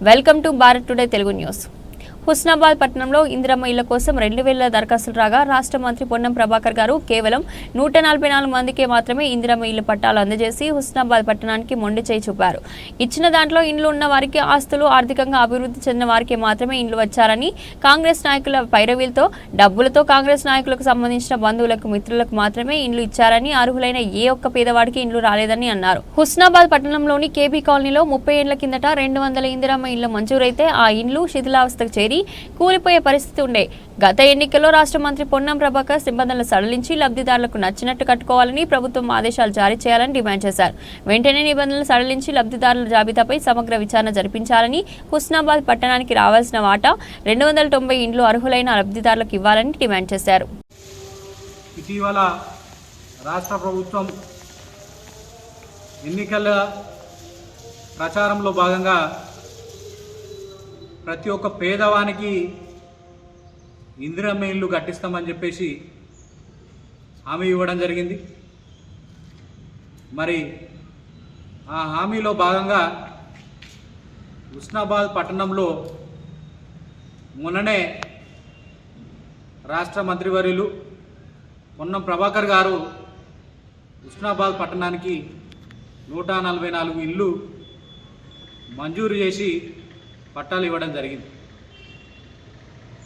Welcome to Bharat today Telugu news. Husnabad పట్టణంలో ఇందిరమ్మ ఇళ్ల కోసం 2000 దరఖాస్తులు రాగా రాష్ట్ర మంత్రి పొన్నం ప్రభాకర్ గారు కేవలం 144 మందికే మాత్రమే ఇందిరమ్మ ఇళ్ల పట్టాలు అందజేసి హుస్నాబాద్ పట్టణానికి మొండి చేయి చూపారు. ఇచ్చిన దాంట్లో ఇండ్లు ఉన్న వారికి, ఆస్తులు ఆర్థికంగా అభివృద్ధి చెందిన వారికి మాత్రమే ఇండ్లు వచ్చారని, కాంగ్రెస్ నాయకుల పైరవీలతో డబ్బులతో కాంగ్రెస్ నాయకులకు సంబంధించిన బంధువులకు, మిత్రులకు మాత్రమే ఇండ్లు ఇచ్చారని, అర్హులైన ఏ ఒక్క పేదవాడికి ఇండ్లు రాలేదని అన్నారు. హుస్నాబాద్ పట్టణంలోని కేబీ కాలనీలో 30 ఏళ్ల కిందట 200 ఇందిరమ్మ ఇళ్లు మంజూరైతే ఆ ఇండ్లు శిథిలావస్థకు చేరి కూలిపోయే పరిస్థితి ఉండే. గత ఎన్నికల్లో రాష్ట్ర మంత్రి పొన్నం ప్రభాకర్ నిబంధనలు సడలించి లబ్ధిదారులకు నచ్చినట్టు కట్టుకోవాలని ప్రభుత్వం ఆదేశాలు జారీ చేయాలని డిమాండ్ చేశారు. వెంటనే నిబంధనలు సడలించి లబ్ధిదారుల జాబితాపై సమగ్ర విచారణ జరిపించాలని, హుస్నాబాద్ పట్టణానికి రావాల్సిన వాటా 290 ఇండ్లు అర్హులైన లబ్ధిదారులకు ఇవ్వాలని డిమాండ్ చేశారు. ఇటీవల రాష్ట్ర ప్రభుత్వం ఎన్నికల ప్రచారంలో భాగంగా ప్రతి ఒక్క పేదవానికి ఇందిరమ్మ ఇల్లు కట్టిస్తామని చెప్పేసి హామీ ఇవ్వడం జరిగింది. మరి ఆ హామీలో భాగంగా హుస్నాబాద్ పట్టణంలో మొన్ననే రాష్ట్ర మంత్రివర్యులు పొన్నం ప్రభాకర్ గారు హుస్నాబాద్ పట్టణానికి 144 ఇల్లు మంజూరు చేసి పట్టాలు ఇవ్వడం జరిగింది.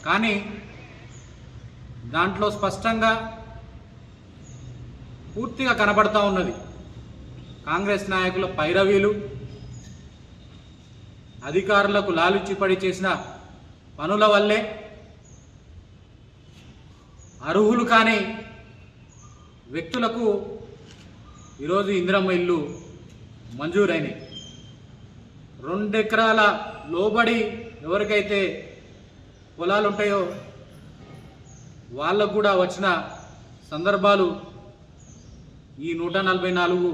కానీ దాంట్లో స్పష్టంగా పూర్తిగా కనబడతా ఉన్నది కాంగ్రెస్ నాయకుల పైరవీలు, అధికారులకు లాలుచిపడి చేసిన పనుల వల్లే అర్హులు కాని వ్యక్తులకు ఈరోజు ఇందిరమ్మ ఇల్లు మంజూరైనవి. 2 ఎకరాల లోబడి ఎవరికైతే పొలాలు ఉంటాయో వాళ్ళకు కూడా వచ్చిన సందర్భాలు ఈ 144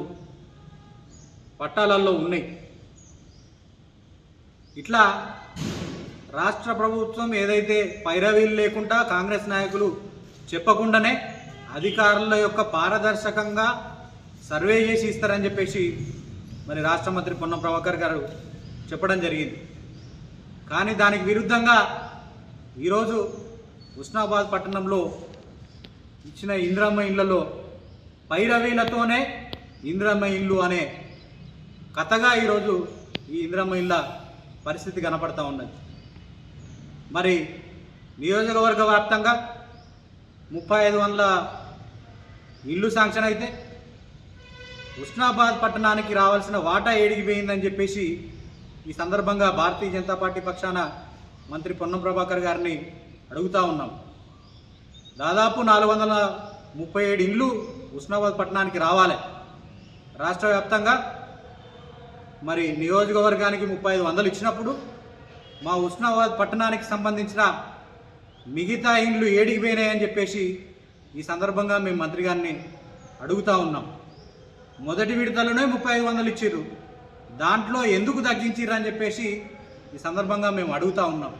పట్టాలలో ఉన్నాయి. ఇట్లా రాష్ట్ర ప్రభుత్వం ఏదైతే పైరవీలు లేకుండా కాంగ్రెస్ నాయకులు చెప్పకుండానే అధికారుల యొక్క పారదర్శకంగా సర్వే చేసి ఇస్తారని చెప్పేసి మరి రాష్ట్ర మంత్రి పొన్నం ప్రభాకర్ గారు చెప్పడం జరిగింది. కానీ దానికి విరుద్ధంగా ఈరోజు హుస్నాబాద్ పట్టణంలో ఇచ్చిన ఇందిరమ్మ ఇళ్లలో పైరవీలతోనే ఇందిరమ్మ ఇల్లు అనే కథగా ఈరోజు ఈ ఇందిరమ్మ ఇళ్ళ పరిస్థితి కనపడతా ఉన్నది. మరి నియోజకవర్గ వ్యాప్తంగా 3500 ఇల్లు శాంక్షన్ అయితే హుస్నాబాద్ పట్టణానికి రావాల్సిన వాటా ఏడిగిపోయిందని చెప్పేసి ఈ సందర్భంగా భారతీయ జనతా పార్టీ పక్షాన మంత్రి పొన్నం ప్రభాకర్ గారిని అడుగుతూ ఉన్నాం. దాదాపు 437 ఇళ్ళు హుస్నాబాద్ పట్టణానికి రావాలి. రాష్ట్ర వ్యాప్తంగా మరి నియోజకవర్గానికి 3500 ఇచ్చినప్పుడు మా హుస్నాబాద్ పట్టణానికి సంబంధించిన మిగతా ఇండ్లు ఏడిగిపోయినాయని చెప్పేసి ఈ సందర్భంగా మేము మంత్రి గారిని అడుగుతూ ఉన్నాం. మొదటి విడతలోనే 3500 ఇచ్చారు, దాంట్లో ఎందుకు తగ్గించారు అని చెప్పేసి ఈ సందర్భంగా మేము అడుగుతూ ఉన్నాం.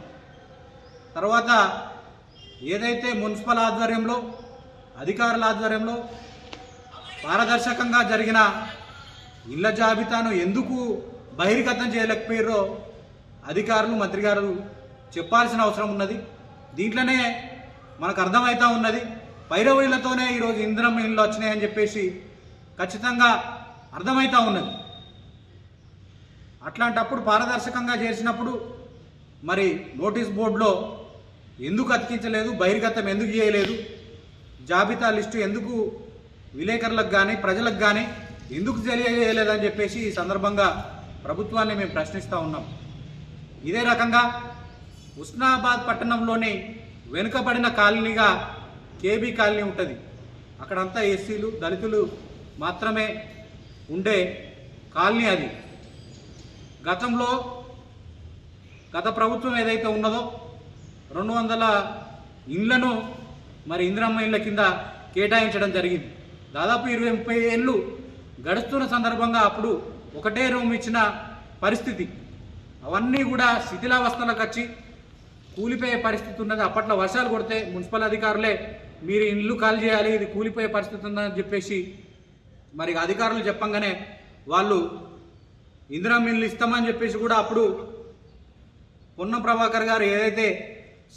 తర్వాత ఏదైతే మున్సిపల్ ఆధ్వర్యంలో, అధికారుల ఆధ్వర్యంలో పారదర్శకంగా జరిగిన ఇళ్ల జాబితాను ఎందుకు బహిర్గతం చేయలేకపోయారో అధికారులు, మంత్రి గారు చెప్పాల్సిన అవసరం ఉన్నది. దీంట్లోనే మనకు అర్థమవుతూ ఉన్నది పైరవీలతోనే ఈరోజు ఇందిరమ్మ ఇళ్ళు వచ్చినాయని చెప్పేసి ఖచ్చితంగా అర్థమవుతూ ఉన్నది. అట్లాంటప్పుడు పారదర్శకంగా చేసినప్పుడు మరి నోటీస్ బోర్డులో ఎందుకు అతికించలేదు, బహిర్గతం ఎందుకు చేయలేదు, జాబితా లిస్టు ఎందుకు విలేకరులకు కానీ ప్రజలకు కానీ ఎందుకు తెలియజేయలేదని చెప్పేసి ఈ సందర్భంగా ప్రభుత్వాన్ని మేము ప్రశ్నిస్తూ ఉన్నాం. ఇదే రకంగా హుస్నాబాద్ పట్టణంలోని వెనుకబడిన కాలనీగా కేబీ కాలనీ ఉంటుంది. అక్కడంతా ఎస్సీలు, దళితులు మాత్రమే ఉండే కాలనీ అది. గత ప్రభుత్వం ఏదైతే ఉన్నదో 200 ఇండ్లను మరి ఇందిరమ్మ ఇళ్ళ కింద కేటాయించడం జరిగింది. దాదాపు 20-30 ఏళ్ళు గడుస్తున్న సందర్భంగా అప్పుడు ఒకటే రూమ్ ఇచ్చిన పరిస్థితి, అవన్నీ కూడా శిథిలావస్థలకు వచ్చి కూలిపోయే పరిస్థితి ఉన్నది. అప్పట్లో వర్షాలు కొడితే మున్సిపల్ అధికారులే మీరు ఇల్లు ఖాళీ చేయాలి, ఇది కూలిపోయే పరిస్థితి ఉందని చెప్పేసి మరి అధికారులు చెప్పంగానే వాళ్ళు ఇందిరమ్మ ఇల్లు ఇస్తామని చెప్పేసి కూడా అప్పుడు పొన్నం ప్రభాకర్ గారు ఏదైతే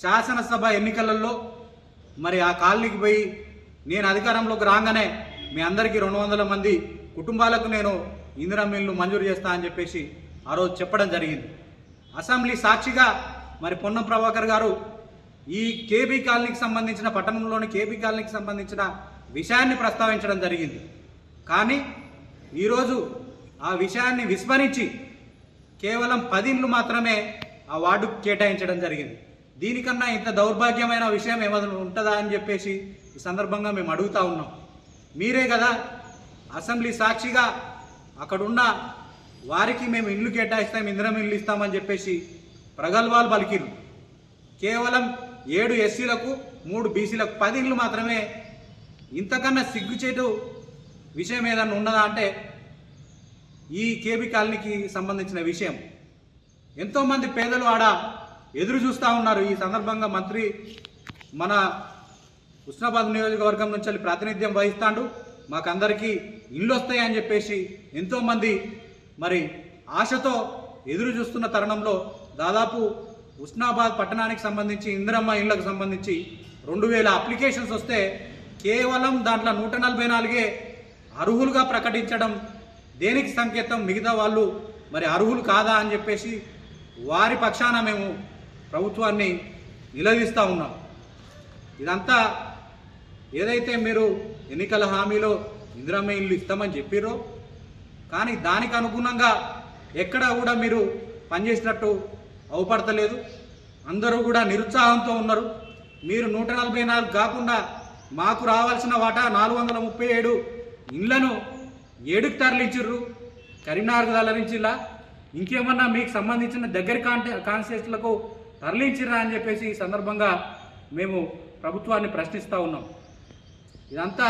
శాసనసభ ఎన్నికలలో మరి ఆ కాలనీకి పోయి నేను అధికారంలోకి రాగానే మీ అందరికీ 200 మంది కుటుంబాలకు నేను ఇందిరమ్మ ఇల్లు మంజూరు చేస్తా అని చెప్పేసి ఆ రోజు చెప్పడం జరిగింది. అసెంబ్లీ సాక్షిగా మరి పొన్నం ప్రభాకర్ గారు ఈ కేబీ కాలనీకి సంబంధించిన పట్టణంలోని కేబీ కాలనీకి సంబంధించిన విషయాన్ని ప్రస్తావించడం జరిగింది. కానీ ఈరోజు ఆ విషయాన్ని విస్మరించి కేవలం 10 ఇండ్లు మాత్రమే ఆ వార్డుకు కేటాయించడం జరిగింది. దీనికన్నా ఇంత దౌర్భాగ్యమైన విషయం ఏమైనా ఉంటుందా అని చెప్పేసి ఈ సందర్భంగా మేము అడుగుతా ఉన్నాం. మీరే కదా అసెంబ్లీ సాక్షిగా అక్కడున్న వారికి మేము ఇల్లు కేటాయిస్తాం, ఇందిరమ్మ ఇల్లు ఇస్తామని చెప్పేసి ప్రగల్భాలు పలికిరు. కేవలం 7 ఎస్సీలకు 3 బీసీలకు 10 ఇండ్లు మాత్రమే. ఇంతకన్నా సిగ్గుచేటు విషయం ఏదన్నా ఉన్నదా అంటే ఈ కేబీ కాలనీకి సంబంధించిన విషయం. ఎంతోమంది పేదలు ఆడ ఎదురు చూస్తూ ఉన్నారు. ఈ సందర్భంగా మంత్రి మన హుస్నాబాద్ నియోజకవర్గం నుంచి ప్రాతినిధ్యం వహిస్తాడు, మాకందరికీ ఇళ్ళు వస్తాయని చెప్పేసి ఎంతోమంది మరి ఆశతో ఎదురు చూస్తున్న తరుణంలో దాదాపు హుస్నాబాద్ పట్టణానికి సంబంధించి ఇందిరమ్మ ఇళ్లకు సంబంధించి 2000 అప్లికేషన్స్ వస్తే కేవలం దాంట్లో 144 అర్హులుగా ప్రకటించడం దేనికి సంకేతం? మిగతా వాళ్ళు మరి అర్హులు కాదా అని చెప్పేసి వారి పక్షాన మేము ప్రభుత్వాన్ని నిలదీస్తూ ఉన్నాం. ఇదంతా ఏదైతే మీరు ఎన్నికల హామీలో ఇందిరమ్మ ఇల్లు ఇస్తామని చెప్పిర్రో కానీ దానికి అనుగుణంగా ఎక్కడా కూడా మీరు పనిచేసినట్టు అవపడతలేదు. అందరూ కూడా నిరుత్సాహంతో ఉన్నారు. మీరు 144 కాకుండా మాకు రావాల్సిన వాటా 437 ఇళ్లను 7కి తరలించిర్రు. కరీంనగర్కు తరలించిలా, ఇంకేమన్నా మీకు సంబంధించిన దగ్గరి కాన్స్టిట్యూన్సీలకు తరలించిర్రా అని చెప్పేసి ఈ సందర్భంగా మేము ప్రభుత్వాన్ని ప్రశ్నిస్తూ ఉన్నాం. ఇదంతా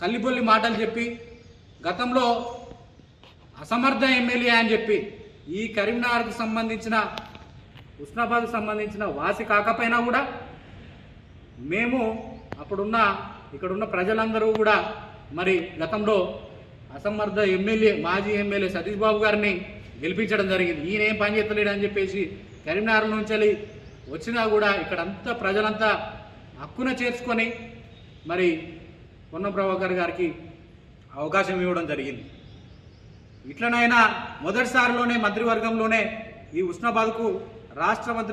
కల్లిబొల్లి మాటలు చెప్పి గతంలో అసమర్థ ఎమ్మెల్యే అని చెప్పి ఈ కరీంనగర్కు సంబంధించిన హుస్నాబాద్కు సంబంధించిన వాసి కాకపోయినా కూడా మేము ఇక్కడున్న ప్రజలందరూ కూడా మరి గతంలో అసమర్థ ఎమ్మెల్యే మాజీ ఎమ్మెల్యే సతీష్ బాబు గారిని గెలిపించడం జరిగింది. ఈయన ఏం పని చేస్తలేడు అని చెప్పేసి కరీంనగర్ నుంచి వచ్చినా కూడా ఇక్కడంతా ప్రజలంతా హక్కున చేర్చుకొని మరి పొన్నం ప్రభాకర్ గారికి అవకాశం ఇవ్వడం జరిగింది. ఇట్లనైనా మొదటిసారిలోనే మంత్రివర్గంలోనే ఈ హుస్నాబాద్కు రాష్ట్ర మంత్రి